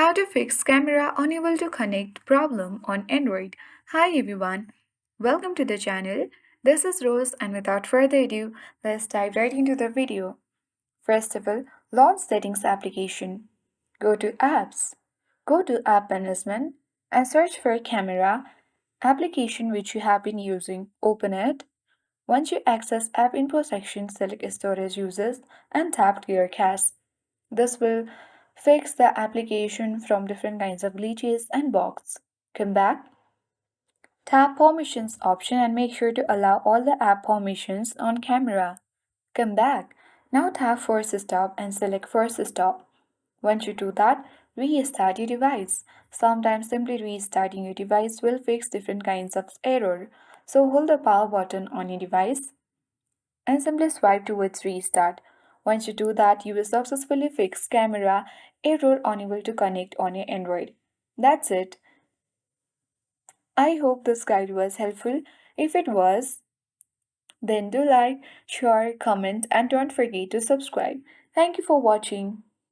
How to fix camera unable to connect problem on Android. Hi everyone, welcome to the channel. This is Rose and without further ado, let's dive right into the video. First of all, launch settings application. Go to apps. Go to app management and search for camera application which you have been using. Open it. Once you access app info section, select storage uses and tap clear cache. This will fix the application from different kinds of glitches and bugs. Come back, tap permissions option and make sure to allow all the app permissions on camera. Come back. Now tap force stop and select force stop. Once you do that, restart your device. Sometimes simply restarting your device will fix different kinds of error. So hold the power button on your device and simply swipe towards restart. Once you do that, you will successfully fix camera error unable to connect on your Android. That's it. I hope this guide was helpful. If it was, then do like, share, comment, and don't forget to subscribe. Thank you for watching.